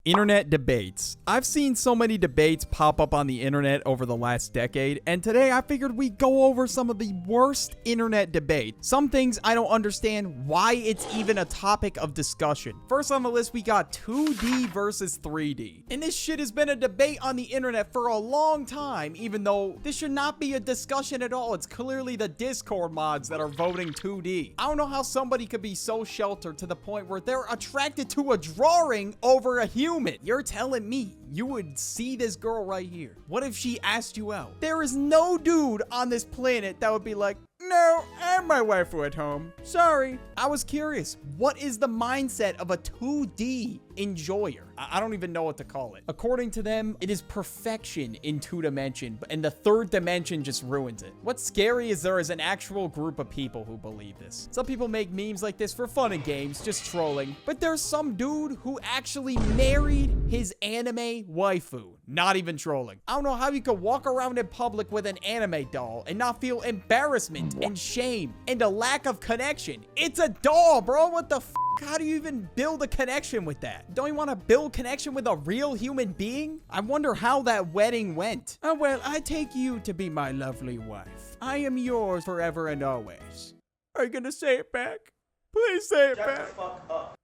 Internet debates. I've seen so many debates pop up on the internet over the last decade, and today I figured we'd go over some of the worst internet debates. Some things I don't understand why it's even a topic of discussion. First on the list, we got 2D versus 3D. And this shit has been a debate on the internet for a long time, even though this should not be a discussion at all. It's clearly the Discord mods that are voting 2D. I don't know how somebody could be so sheltered to the point where they're attracted to a drawing over a human. You're telling me you would see this girl right here? What if she asked you out? There is no dude on this planet that would be like, no, I have my waifu at home. Sorry. I was curious. What is the mindset of a 2D enjoyer? I don't even know what to call it. According to them, it is perfection in 2 dimension, and the 3rd dimension just ruins it. What's scary is there is an actual group of people who believe this. Some people make memes like this for fun and games, just trolling, but there's some dude who actually married his anime waifu. Not even trolling. I don't know how you could walk around in public with an anime doll and not feel embarrassment and shame and a lack of connection. It's a doll, bro. What the f? How do you even build a connection with that? Don't you want to build connection with a real human being? I wonder how that wedding went. Oh, well, I take you to be my lovely wife. I am yours forever and always. Are you gonna say it back? Please say it back. Shut the fuck up.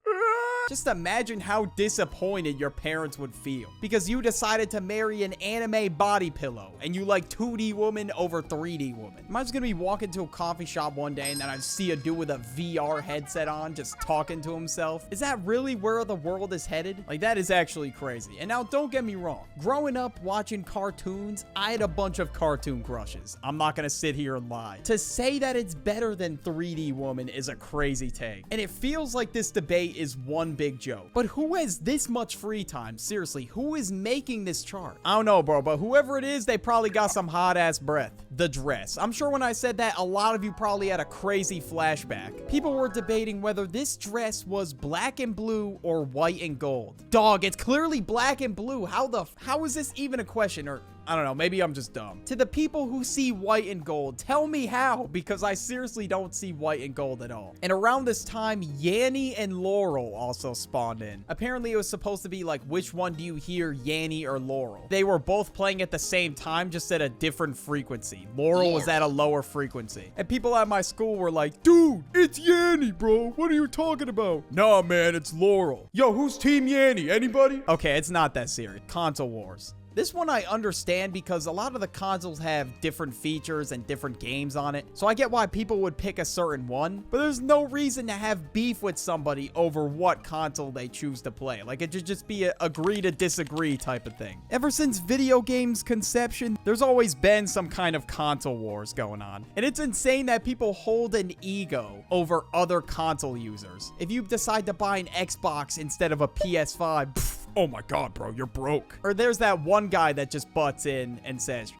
Just imagine how disappointed your parents would feel because you decided to marry an anime body pillow and you like 2D woman over 3D woman. Am I just gonna be walking to a coffee shop one day and then I see a dude with a VR headset on just talking to himself? Is that really where the world is headed? Like, that is actually crazy. And now, don't get me wrong. Growing up watching cartoons, I had a bunch of cartoon crushes. I'm not gonna sit here and lie. To say that it's better than 3D woman is a crazy take. And it feels like this debate is one big joke. But who has this much free time? Seriously, who is making this chart? I don't know, bro, but whoever it is, they probably got some hot ass breath. The dress. I'm sure when I said that, a lot of you probably had a crazy flashback. People were debating whether this dress was black and blue or white and gold. Dog, it's clearly black and blue. How is this even a question? Or I don't know, maybe I'm just dumb. To the people who see white and gold, tell me how, because I seriously don't see white and gold at all. And around this time, Yanny and Laurel also spawned in. Apparently, it was supposed to be like, which one do you hear, Yanny or Laurel? They were both playing at the same time, just at a different frequency. Laurel was at a lower frequency. And people at my school were like, dude, it's Yanny, bro. What are you talking about? Nah, man, it's Laurel. Yo, who's Team Yanny? Anybody? Okay, it's not that serious. Console wars. This one I understand because a lot of the consoles have different features and different games on it. So I get why people would pick a certain one, but there's no reason to have beef with somebody over what console they choose to play. Like, it should just be a agree to disagree type of thing. Ever since video games conception, there's always been some kind of console wars going on. And it's insane that people hold an ego over other console users. If you decide to buy an Xbox instead of a PS5, oh my god, bro, you're broke. Or there's that one guy that just butts in and says,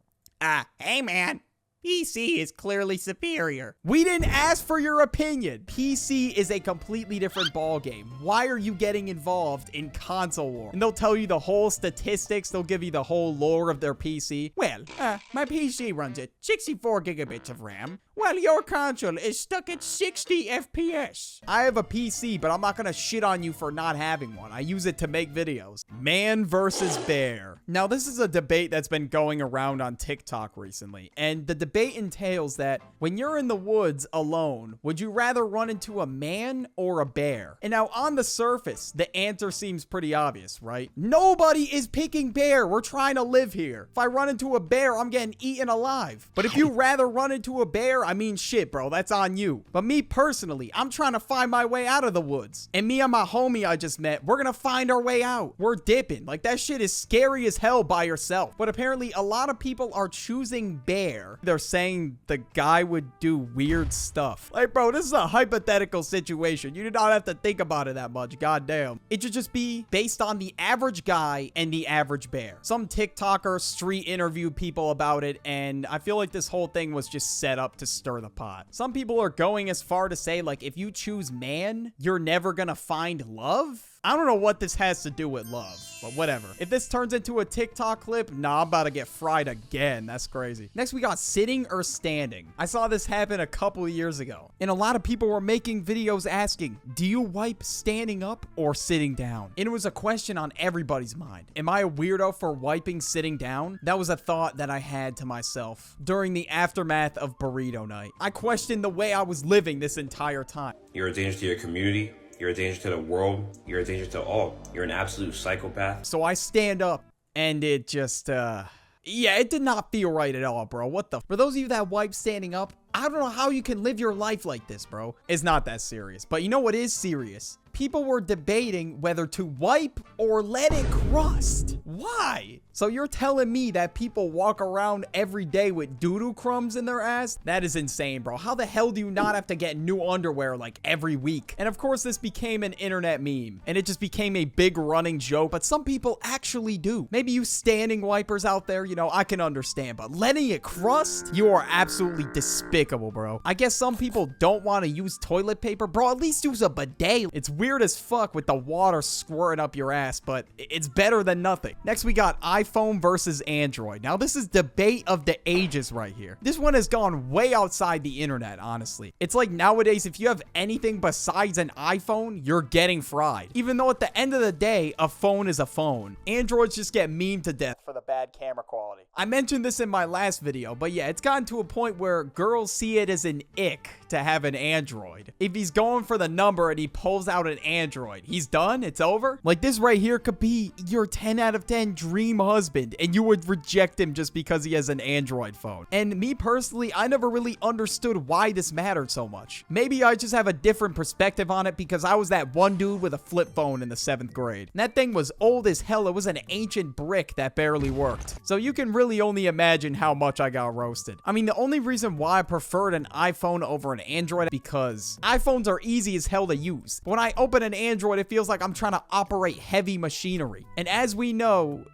hey man, PC is clearly superior. We didn't ask for your opinion. PC is a completely different ballgame. Why are you getting involved in console war? And they'll tell you the whole statistics. They'll give you the whole lore of their PC. Well, my PC runs at 64 gigabits of RAM. Well, your console is stuck at 60 FPS. I have a PC, but I'm not gonna shit on you for not having one. I use it to make videos. Man versus bear. Now, this is a debate that's been going around on TikTok recently, and the debate entails that when you're in the woods alone, would you rather run into a man or a bear? And now, on the surface, the answer seems pretty obvious, right? Nobody is picking bear. We're trying to live here. If I run into a bear, I'm getting eaten alive. But if you rather run into a bear, I mean, shit, bro, that's on you. But me personally, I'm trying to find my way out of the woods. And me and my homie I just met, we're gonna find our way out. We're dipping. Like, that shit is scary as hell by yourself. But apparently, a lot of people are choosing bear. They're saying the guy would do weird stuff. Like, bro, this is a hypothetical situation. You do not have to think about it that much. Goddamn. It should just be based on the average guy and the average bear. Some TikToker street interviewed people about it, and I feel like this whole thing was just set up to stir the pot. Some people are going as far to say, like, if you choose man, you're never gonna find love. I don't know what this has to do with love. but whatever. If this turns into a TikTok clip, nah, I'm about to get fried again. That's crazy. Next, we got sitting or standing. I saw this happen a couple of years ago, and a lot of people were making videos asking, do you wipe standing up or sitting down? And it was a question on everybody's mind. Am I a weirdo for wiping sitting down? That was a thought that I had to myself during the aftermath of burrito night. I questioned the way I was living this entire time. You're a danger to your community. You're a danger to the world. You're a danger to all. You're an absolute psychopath. So I stand up, and it just, yeah, it did not feel right at all, bro. What the? For those of you that wipe standing up, I don't know how you can live your life like this, bro. It's not that serious. But you know what is serious? People were debating whether to wipe or let it crust. Why? So you're telling me that people walk around every day with doo-doo crumbs in their ass? That is insane, bro. How the hell do you not have to get new underwear like every week? And of course, this became an internet meme, and it just became a big running joke, but some people actually do. Maybe you standing wipers out there, you know, I can understand, but letting it crust? You are absolutely despicable, bro. I guess some people don't want to use toilet paper. Bro, at least use a bidet. It's weird as fuck with the water squirting up your ass, but it's better than nothing. Next, we got iPhone versus Android. Now, this is debate of the ages right here. This one has gone way outside the internet, honestly. It's like nowadays, if you have anything besides an iPhone, you're getting fried. Even though at the end of the day, a phone is a phone. Androids just get memed to death for the bad camera quality. I mentioned this in my last video, but yeah, it's gotten to a point where girls see it as an ick to have an Android. If he's going for the number and he pulls out an Android, he's done? It's over? Like, this right here could be your 10 out of 10 dream husband, and you would reject him just because he has an Android phone. And me personally, I never really understood why this mattered so much. Maybe I just have a different perspective on it because I was that one dude with a flip phone in the 7th grade. And that thing was old as hell. It was an ancient brick that barely worked. So you can really only imagine how much I got roasted. I mean, the only reason why I preferred an iPhone over an Android because iPhones are easy as hell to use. But when I open an Android, it feels like I'm trying to operate heavy machinery. And as we know,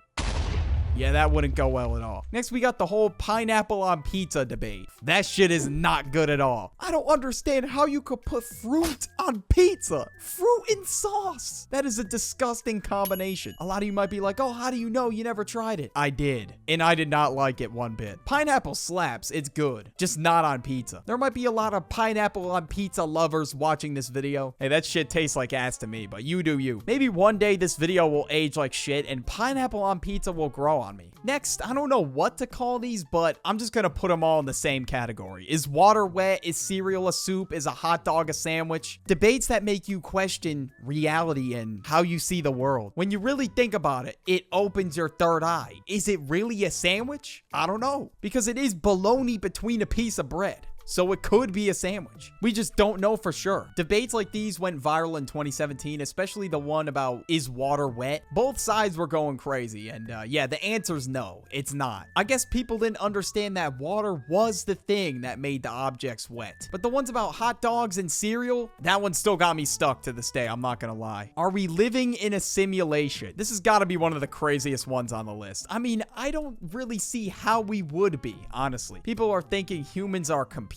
yeah, that wouldn't go well at all. Next, we got the whole pineapple on pizza debate. That shit is not good at all. I don't understand how you could put fruit on pizza. Fruit and sauce. That is a disgusting combination. A lot of you might be like, oh, how do you know? You never tried it. I did, and I did not like it one bit. Pineapple slaps. It's good, just not on pizza. There might be a lot of pineapple on pizza lovers watching this video. Hey, that shit tastes like ass to me, but you do you. Maybe one day this video will age like shit, and pineapple on pizza will grow on me. Next, I don't know what to call these, but I'm just gonna put them all in the same category. Is water wet? Is cereal a soup? Is a hot dog a sandwich? Debates that make you question reality and how you see the world. When you really think about it, it opens your third eye. Is it really a sandwich? I don't know, because it is bologna between a piece of bread. So it could be a sandwich. We just don't know for sure. Debates like these went viral in 2017, especially the one about, is water wet? Both sides were going crazy, and yeah, the answer's no, it's not. I guess people didn't understand that water was the thing that made the objects wet. But the ones about hot dogs and cereal, that one still got me stuck to this day, I'm not gonna lie. Are we living in a simulation? This has gotta be one of the craziest ones on the list. I mean, I don't really see how we would be, honestly. People are thinking humans are computers.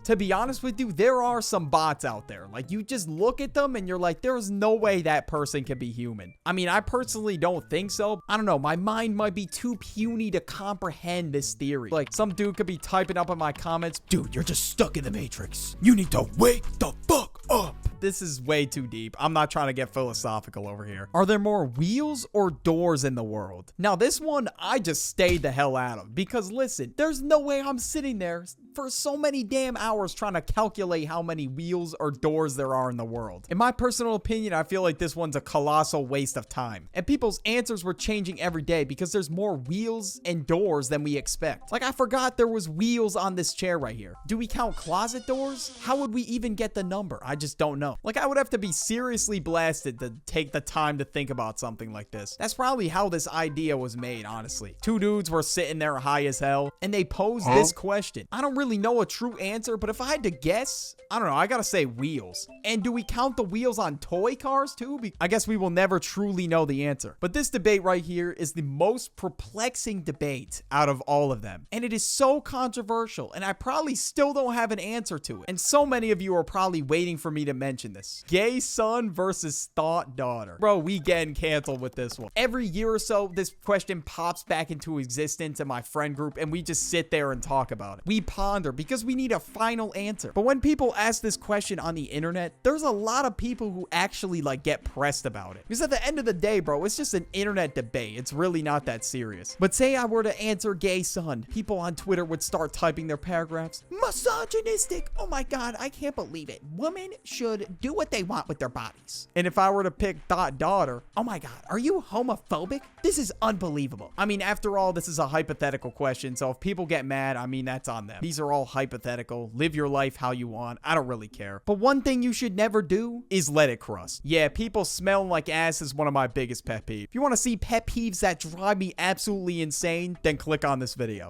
To be honest with you, there are some bots out there. Like, you just look at them and you're like, there's no way that person can be human. I mean, I personally don't think so. I don't know. My mind might be too puny to comprehend this theory. Like, some dude could be typing up in my comments, dude, you're just stuck in the Matrix. You need to wake the fuck up. This is way too deep. I'm not trying to get philosophical over here. Are there more wheels or doors in the world? Now, this one, I just stayed the hell out of because listen, there's no way I'm sitting there for so many damn hours trying to calculate how many wheels or doors there are in the world. In my personal opinion, I feel like this one's a colossal waste of time. And people's answers were changing every day because there's more wheels and doors than we expect. Like, I forgot there was wheels on this chair right here. Do we count closet doors? How would we even get the number? I just don't know. Like, I would have to be seriously blasted to take the time to think about something like this. That's probably how this idea was made, honestly. Two dudes were sitting there high as hell, and they posed this question. I don't really know a true answer, but if I had to guess, I don't know, I gotta say wheels. And do we count the wheels on toy cars too? I guess we will never truly know the answer. But this debate right here is the most perplexing debate out of all of them. And it is so controversial, and I probably still don't have an answer to it. And so many of you are probably waiting for me to mention this. Gay son versus thought daughter. Bro, we getting canceled with this one. Every year or so, this question pops back into existence in my friend group, and we just sit there and talk about it. We ponder because we need a final answer. But when people ask this question on the internet, there's a lot of people who actually like get pressed about it. Because at the end of the day, bro, it's just an internet debate. It's really not that serious. But say I were to answer gay son, people on Twitter would start typing their paragraphs. Misogynistic. Oh my God, I can't believe it. Women should do what they want with their bodies. And if I were to pick thought daughter, oh my God, are you homophobic? This is unbelievable. I mean, after all, this is a hypothetical question. So if people get mad, I mean, that's on them. These are all hypothetical. Live your life how you want. I don't really care. But one thing you should never do is let it crust. Yeah, people smelling like ass is one of my biggest pet peeves. If you want to see pet peeves that drive me absolutely insane, then click on this video.